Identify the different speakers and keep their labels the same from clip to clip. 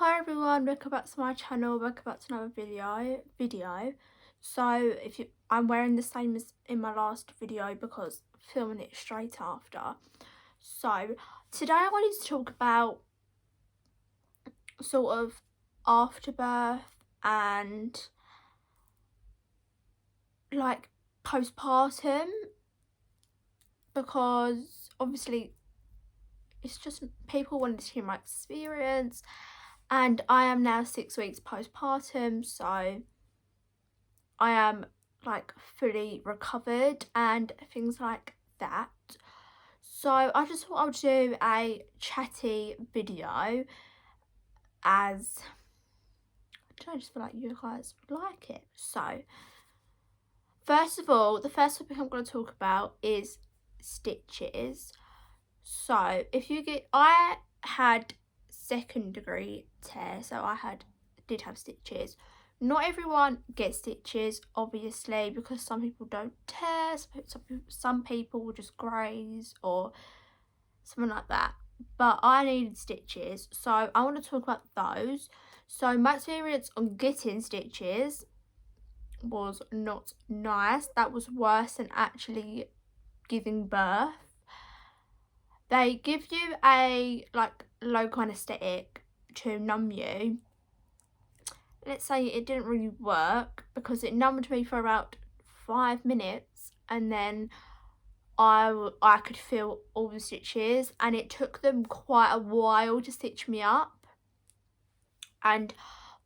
Speaker 1: Hi everyone, welcome back to my channel, welcome back to another video. So I'm wearing the same as in my last video because I'm filming it straight after. So today I wanted to talk about sort of afterbirth and like postpartum, because obviously it's just people wanted to hear my experience, and I am now 6 weeks postpartum, so I am like fully recovered and things like that. So I just thought I would do a chatty video, as I just feel like you guys would like it. So first of all, the first topic I'm going to talk about is stitches. So I had 2nd degree tear, so did have stitches. Not everyone gets stitches, obviously, because some people don't tear, some people will just graze or something like that. But I needed stitches, so I want to talk about those. So my experience on getting stitches was not nice. That was worse than actually giving birth. They give you a like local anaesthetic to numb you. Let's say it didn't really work because it numbed me for about 5 minutes, and then I could feel all the stitches, and it took them quite a while to stitch me up, and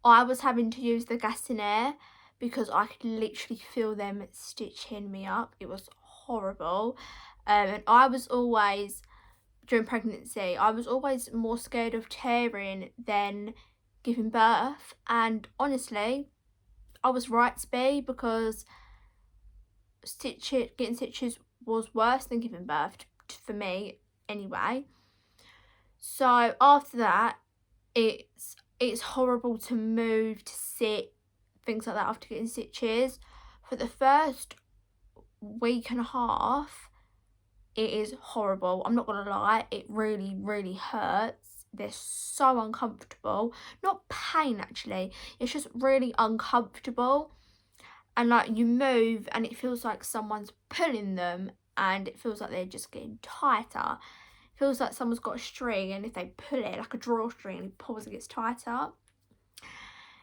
Speaker 1: I was having to use the gas and air because I could literally feel them stitching me up. It was horrible. And I was always, during pregnancy, I was always more scared of tearing than giving birth, and honestly I was right to be, because getting stitches was worse than giving birth, for me anyway. So after that, it's horrible to move, to sit, things like that after getting stitches. For the first week and a half, it is horrible. I'm not gonna lie, it really hurts. They're so uncomfortable. Not pain actually, it's just really uncomfortable. And like you move and it feels like someone's pulling them, and it feels like they're just getting tighter. It feels like someone's got a string, and if they pull it like a drawstring and it pulls, it gets tighter.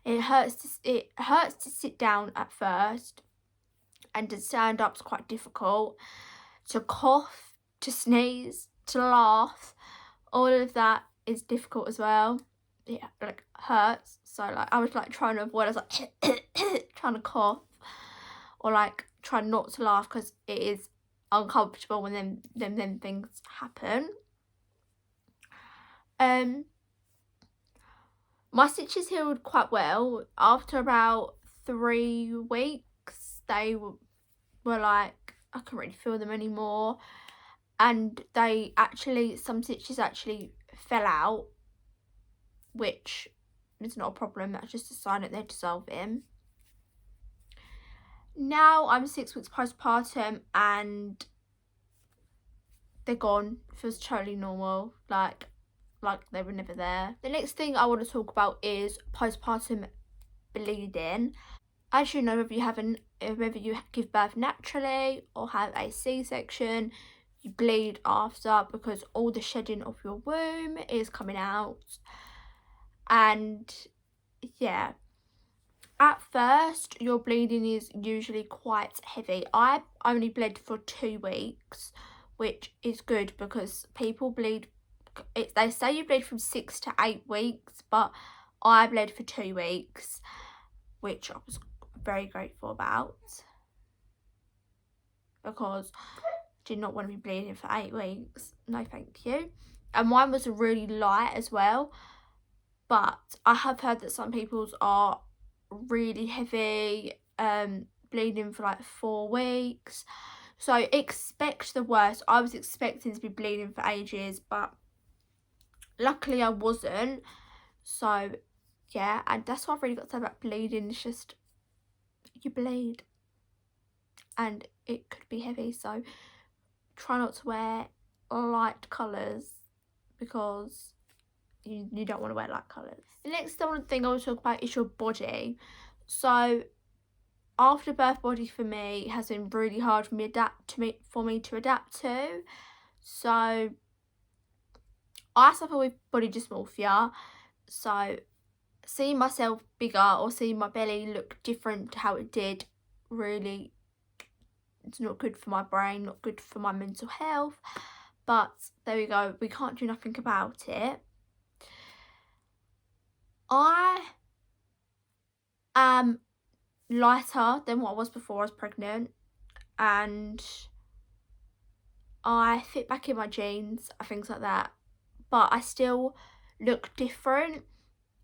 Speaker 1: It hurts to sit down at first, and to stand up's quite difficult. To cough, to sneeze, to laugh, all of that is difficult as well. It like hurts. So like I was like trying to avoid, I was like trying to cough, or like try not to laugh, because it is uncomfortable when them things happen. My stitches healed quite well. After about 3 weeks, they were like, I couldn't really feel them anymore, and some stitches actually fell out, which is not a problem. That's just a sign that they're dissolving. Now I'm 6 weeks postpartum and they're gone. It feels totally normal, like they were never there. The next thing I want to talk about is postpartum bleeding. As you know, whether you give birth naturally or have a C-section, you bleed after, because all the shedding of your womb is coming out. And yeah, at first your bleeding is usually quite heavy. I only bled for 2 weeks, which is good, because people bleed, they say you bleed from 6 to 8 weeks, but I bled for 2 weeks, which I was very grateful about, because I did not want to be bleeding for 8 weeks. No thank you. And mine was really light as well, but I have heard that some people's are really heavy, bleeding for like 4 weeks. So expect the worst. I was expecting to be bleeding for ages, but luckily I wasn't. So yeah, and that's what I've really got to say about bleeding. It's just, you bleed and it could be heavy, so try not to wear light colours, because you don't want to wear light colours. The next thing I want to talk about is your body. So after birth body for me has been really hard for me to adapt to. So I suffer with body dysmorphia. So seeing myself bigger or seeing my belly look different to how it did, really, it's not good for my brain, not good for my mental health. But there we go, we can't do nothing about it. I am lighter than what I was before I was pregnant, and I fit back in my jeans and things like that, but I still look different,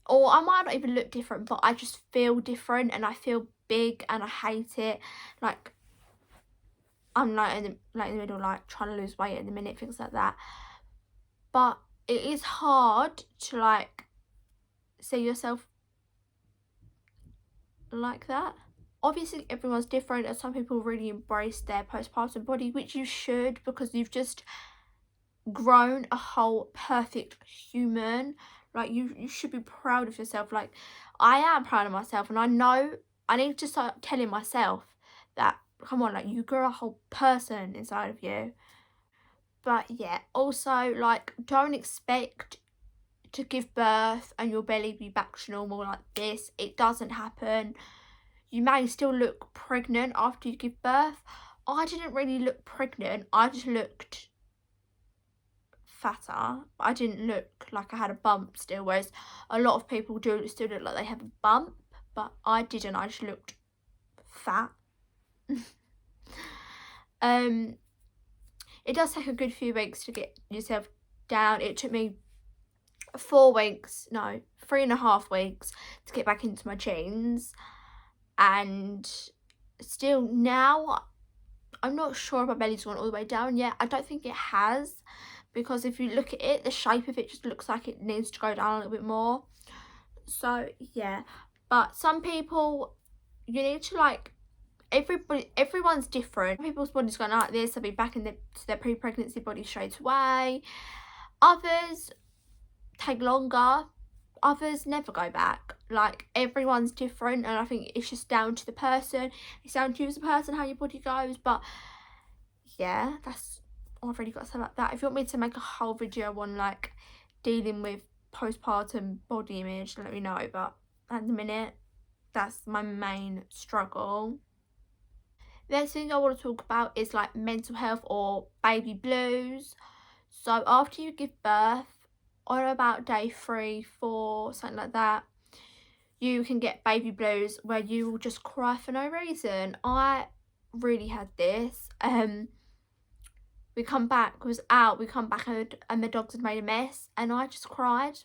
Speaker 1: or I might not even look different, but I just feel different and I feel big and I hate it. Like, I'm like in the middle, like trying to lose weight at the minute, things like that. But it is hard to like see yourself like that. Obviously everyone's different, and some people really embrace their postpartum body, which you should, because you've just grown a whole perfect human. Like, you should be proud of yourself. Like, I am proud of myself, and I know I need to start telling myself that, come on, like, you grew a whole person inside of you. But yeah, also, like, don't expect to give birth and your belly be back to normal like this. It doesn't happen. You may still look pregnant after you give birth. I didn't really look pregnant, I just looked fatter. I didn't look like I had a bump still, whereas a lot of people do still look like they have a bump, but I didn't. I just looked fat. It does take a good few weeks to get yourself down. It took me 3.5 weeks to get back into my jeans, and still now I'm not sure if my belly's gone all the way down yet. I don't think it has, because if you look at it, the shape of it just looks like it needs to go down a little bit more. So yeah, but some people, you need to like, everyone's different. People's body's going like this, they'll be back to their pre-pregnancy body straight away. Others take longer, others never go back. Like, everyone's different, and I think it's just down to the person. It's down to you as a person how your body goes. But yeah, that's all I've really got to say about that. If you want me to make a whole video on like dealing with postpartum body image, let me know. But at the minute, that's my main struggle. The next thing I want to talk about is like mental health or baby blues. So after you give birth, on about day 3, 4, something like that, you can get baby blues where you will just cry for no reason. I really had this. We come back and the dogs had made a mess, and I just cried.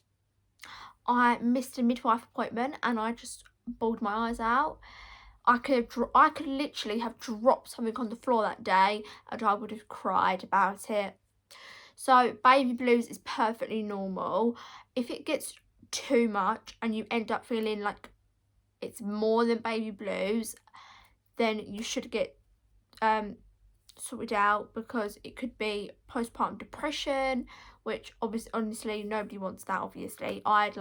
Speaker 1: I missed a midwife appointment and I just bawled my eyes out. I could literally have dropped something on the floor that day and I would have cried about it. So baby blues is perfectly normal. If it gets too much and you end up feeling like it's more than baby blues, then you should get sorted out, because it could be postpartum depression, which honestly nobody wants that. Obviously I had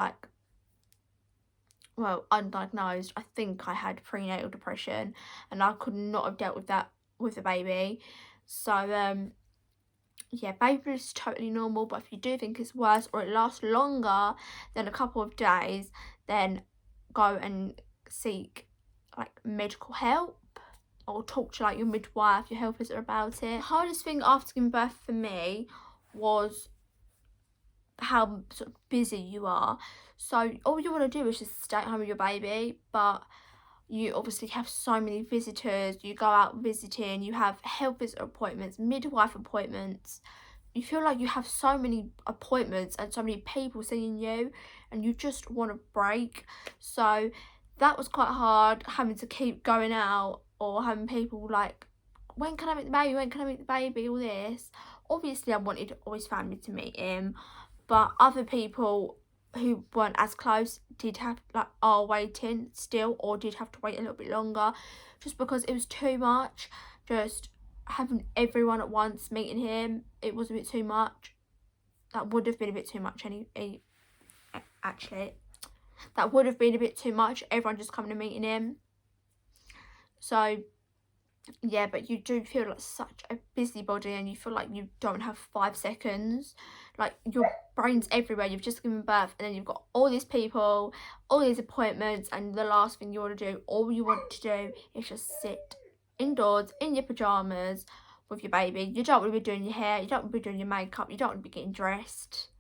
Speaker 1: undiagnosed, I think I had prenatal depression, and I could not have dealt with that with the baby. So yeah, baby blues is totally normal, but if you do think it's worse or it lasts longer than a couple of days, then go and seek like medical help, or talk to like your midwife, your health visitor about it. The hardest thing after giving birth for me was how sort of busy you are. So all you want to do is just stay at home with your baby, but you obviously have so many visitors, you go out visiting, you have health visitor appointments, midwife appointments. You feel like you have so many appointments and so many people seeing you, and you just want a break. So that was quite hard, having to keep going out, or having people like, when can I meet the baby, when can I meet the baby, all this. Obviously I wanted all his family to meet him, but other people who weren't as close did have are waiting still, or did have to wait a little bit longer, just because it was too much. Just having everyone at once meeting him, it was a bit too much. That would have been a bit too much actually. That would have been a bit too much, everyone just coming and meeting him. So yeah, but you do feel like such a busybody, and you feel like you don't have 5 seconds. Like, your brain's everywhere. You've just given birth, and then you've got all these people, all these appointments, and the last thing you want to do, all you want to do is just sit indoors in your pajamas with your baby. You don't want to be doing your hair, you don't want to be doing your makeup, you don't want to be getting dressed.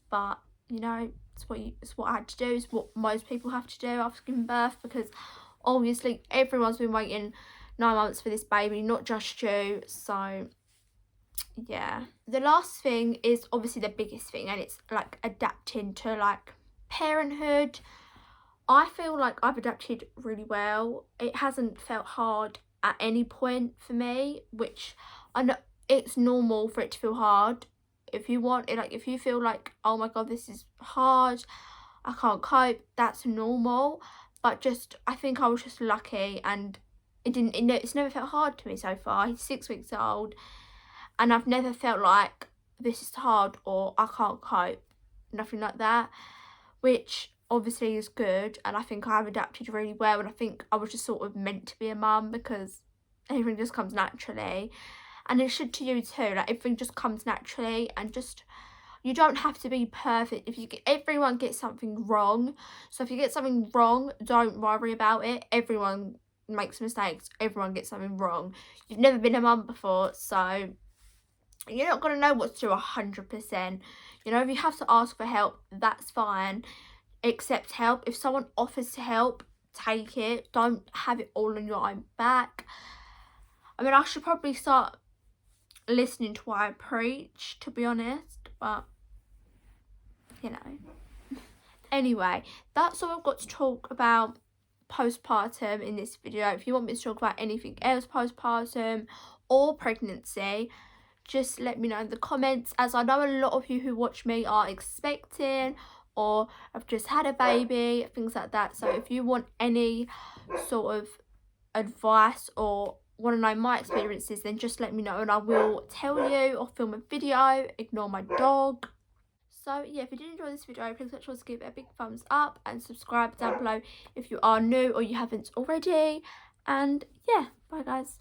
Speaker 1: But you know, it's what I had to do. It's what most people have to do after giving birth, because obviously everyone's been waiting 9 months for this baby, not just you. So yeah, the last thing is obviously the biggest thing, and it's like adapting to like parenthood. I feel like I've adapted really well. It hasn't felt hard at any point for me, which I know it's normal for it to feel hard. If you want it, like if you feel like, oh my god, this is hard, I can't cope, that's normal. But just, I think I was just lucky, and it's never felt hard to me so far. He's 6 weeks old, and I've never felt like this is hard or I can't cope, nothing like that, which obviously is good. And I think I've adapted really well, and I think I was just sort of meant to be a mum, because everything just comes naturally, and it should to you too. Like, everything just comes naturally, and just, you don't have to be perfect. Everyone gets something wrong, so if you get something wrong, don't worry about it. Everyone makes mistakes, everyone gets something wrong. You've never been a mum before, so you're not going to know what to do 100%. You know, if you have to ask for help, that's fine. Accept help. If someone offers to help, take it. Don't have it all on your own back. I mean, I should probably start listening to what I preach, to be honest, but you know. Anyway, that's all I've got to talk about postpartum in this video. If you want me to talk about anything else postpartum or pregnancy, just let me know in the comments, as I know a lot of you who watch me are expecting or have just had a baby, things like that. So if you want any sort of advice or want to know my experiences, then just let me know, and I will tell you or film a video. Ignore my dog. So yeah, if you did enjoy this video, please make sure to give it a big thumbs up and subscribe down below if you are new or you haven't already. And yeah, bye guys.